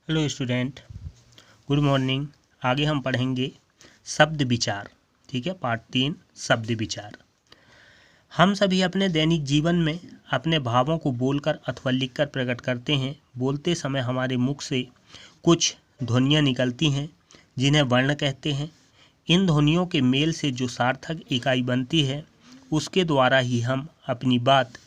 Hello student, good morning. आगे हम पढ़ेंगे शब्द विचार। ठीक है, पार्ट 3 शब्द विचार। हम सभी अपने दैनिक जीवन में अपने भावों को बोलकर अथवा लिखकर प्रकट करते हैं। बोलते समय हमारे मुख से कुछ ध्वनियाँ निकलती हैं जिन्हें वर्ण कहते हैं। इन ध्वनियों के मेल से जो सार्थक इकाई बनती है उसके द्वारा ही हम अपनी बात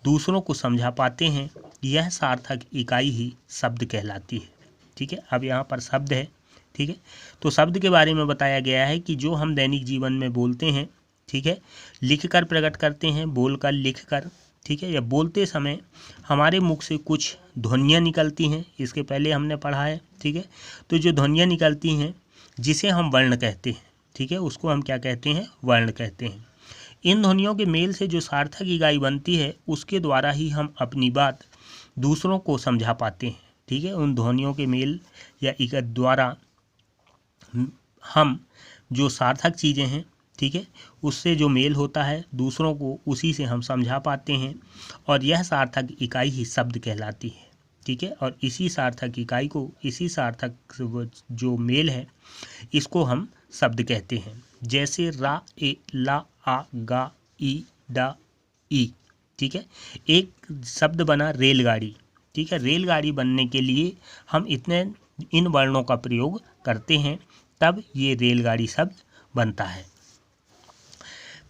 दूसरों को समझा पाते हैं। यह सार्थक इकाई ही शब्द कहलाती है। ठीक है, अब यहाँ पर शब्द है। ठीक है, तो शब्द के बारे में बताया गया है कि जो हम दैनिक जीवन में बोलते हैं, ठीक है, लिख कर प्रकट करते हैं, बोल कर, लिख कर। ठीक है, या बोलते समय हमारे मुख से कुछ ध्वनियाँ निकलती हैं। इसके पहले हमने पढ़ा है। ठीक है, तो जो ध्वनियाँ निकलती हैं जिसे हम वर्ण कहते हैं, ठीक है, उसको हम क्या कहते हैं? वर्ण कहते हैं। इन ध्वनियों के मेल से जो सार्थक इकाई बनती है उसके द्वारा ही हम अपनी बात दूसरों को समझा पाते हैं। ठीक है, उन ध्वनियों के मेल या इकाई द्वारा हम जो सार्थक चीज़ें हैं, ठीक है, उससे जो मेल होता है दूसरों को, उसी से हम समझा पाते हैं और यह सार्थक इकाई ही शब्द कहलाती है। ठीक है, और इसी सार्थक इकाई को, इसी सार्थक जो मेल है इसको हम शब्द कहते हैं। जैसे रा, ए, ला, आ, गा, ई, डा, ई। ठीक है, एक शब्द बना रेलगाड़ी। ठीक है, रेलगाड़ी बनने के लिए हम इन वर्णों का प्रयोग करते हैं, तब ये रेलगाड़ी शब्द बनता है।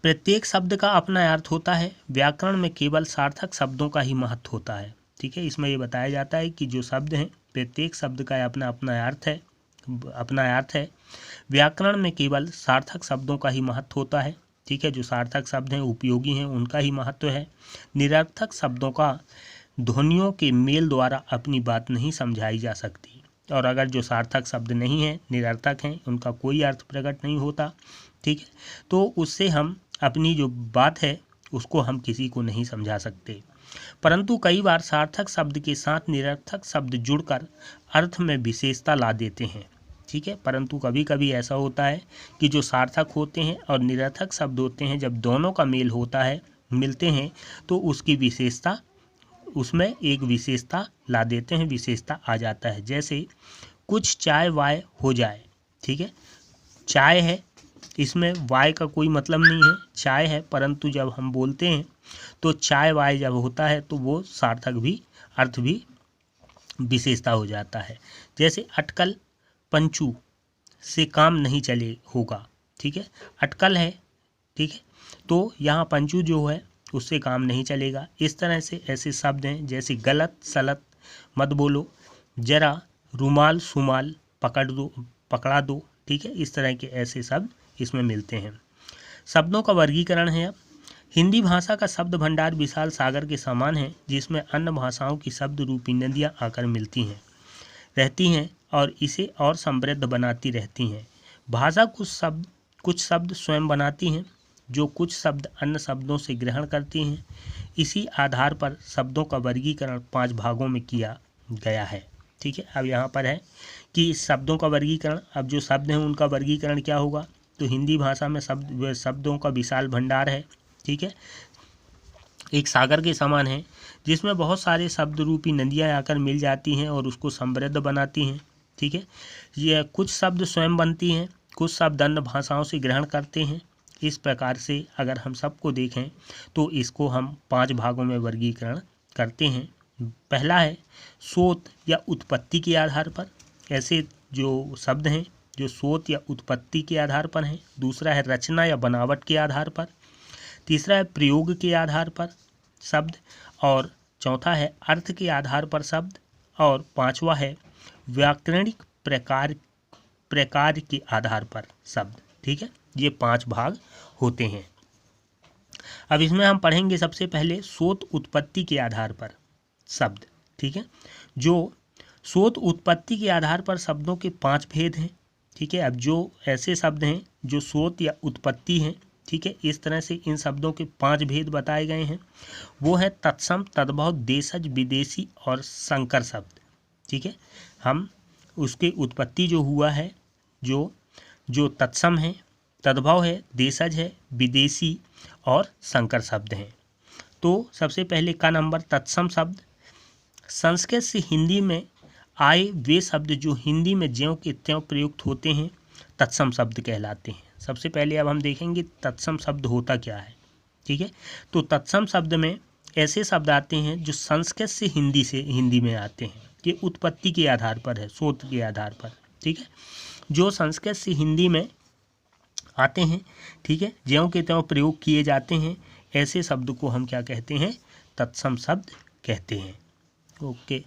प्रत्येक शब्द का अपना अर्थ होता है। व्याकरण में केवल सार्थक शब्दों का ही महत्व होता है। ठीक है, इसमें ये बताया जाता है कि जो शब्द हैं, प्रत्येक शब्द का अपना अपना अर्थ है। व्याकरण में केवल सार्थक शब्दों का ही महत्व होता है। ठीक है, जो सार्थक शब्द हैं, उपयोगी हैं, उनका ही महत्व है। निरर्थक शब्दों का ध्वनियों के मेल द्वारा अपनी बात नहीं समझाई जा सकती, और अगर जो सार्थक शब्द नहीं हैं, निरर्थक हैं, उनका कोई अर्थ प्रकट नहीं होता। ठीक है, तो उससे हम अपनी जो बात है उसको हम किसी को नहीं समझा सकते। परंतु कई बार सार्थक शब्द के साथ निरर्थक शब्द जुड़कर अर्थ में विशेषता ला देते हैं। ठीक है, परंतु कभी कभी ऐसा होता है कि जो सार्थक होते हैं और निरर्थक शब्द होते हैं, जब दोनों का मेल होता है, मिलते हैं, तो उसमें एक विशेषता ला देते हैं, विशेषता आ जाता है। जैसे कुछ चाय वाय हो जाए। ठीक है, चाय है, इसमें वाय का कोई मतलब नहीं है, चाय है, परंतु जब हम बोलते हैं तो चाय वाय जब होता है तो वो सार्थक भी, अर्थ भी विशेषता हो जाता है। जैसे अटकल पंचू से काम नहीं चले होगा। ठीक है, अटकल है, ठीक है, तो यहाँ पंचू जो है उससे काम नहीं चलेगा। इस तरह से ऐसे शब्द हैं जैसे गलत, सलत, मत बोलो, जरा, रुमाल, सुमाल, पकड़ा दो। ठीक है, इस तरह के ऐसे शब्द इसमें मिलते हैं। शब्दों का वर्गीकरण है। अब हिंदी भाषा का शब्द भंडार विशाल सागर के समान है, जिसमें अन्य भाषाओं की शब्द रूपी नदियाँ आकर मिलती रहती हैं और इसे और समृद्ध बनाती रहती हैं। भाषा कुछ शब्द स्वयं बनाती हैं, जो कुछ शब्द अन्य शब्दों से ग्रहण करती हैं। इसी आधार पर शब्दों का वर्गीकरण 5 भागों में किया गया है। ठीक है, अब यहाँ पर है कि शब्दों का वर्गीकरण, अब जो शब्द हैं उनका वर्गीकरण क्या होगा, तो हिंदी भाषा में शब्दों का विशाल भंडार है। ठीक है, एक सागर के समान है, जिसमें बहुत सारे शब्द रूपी नदियाँ आकर मिल जाती हैं और उसको समृद्ध बनाती हैं। ठीक है, यह कुछ शब्द स्वयं बनती हैं, कुछ शब्द अन्य भाषाओं से ग्रहण करते हैं। इस प्रकार से अगर हम सबको देखें तो इसको हम 5 भागों में वर्गीकरण करते हैं। पहला है स्रोत या उत्पत्ति के आधार पर, ऐसे जो शब्द हैं जो स्रोत या उत्पत्ति के आधार पर हैं। दूसरा है रचना या बनावट के आधार पर। तीसरा है प्रयोग के आधार पर शब्द, और चौथा है अर्थ के आधार पर शब्द, और पांचवा है व्याकरणिक प्रकार के आधार पर शब्द। ठीक है, ये 5 भाग होते हैं। अब इसमें हम पढ़ेंगे सबसे पहले स्रोत उत्पत्ति के आधार पर शब्द। ठीक है, जो स्रोत उत्पत्ति के आधार पर शब्दों के 5 भेद हैं। ठीक है, अब जो ऐसे शब्द हैं जो स्रोत या उत्पत्ति हैं, ठीक है, इस तरह से इन शब्दों के 5 भेद बताए गए हैं। वो है तत्सम, तद्भव, देशज, विदेशी और संकर शब्द। ठीक है, हम उसके उत्पत्ति जो हुआ है, जो तत्सम है, तद्भव है, देशज है, विदेशी और संकर शब्द हैं। तो सबसे पहले का नंबर तत्सम शब्द। संस्कृत से हिंदी में आए वे शब्द जो हिंदी में ज्यों के त्यों प्रयुक्त होते हैं तत्सम शब्द कहलाते हैं। सबसे पहले अब हम देखेंगे तत्सम शब्द होता क्या है। ठीक है, तो तत्सम शब्द में ऐसे शब्द आते हैं जो संस्कृत से हिंदी में आते हैं। ये उत्पत्ति के आधार पर है, स्रोत के आधार पर। ठीक है, जो संस्कृत से हिंदी में आते हैं, ठीक है, ज्यों के त्यों प्रयोग किए जाते हैं, ऐसे शब्द को हम क्या कहते हैं, तत्सम शब्द कहते हैं। ओके।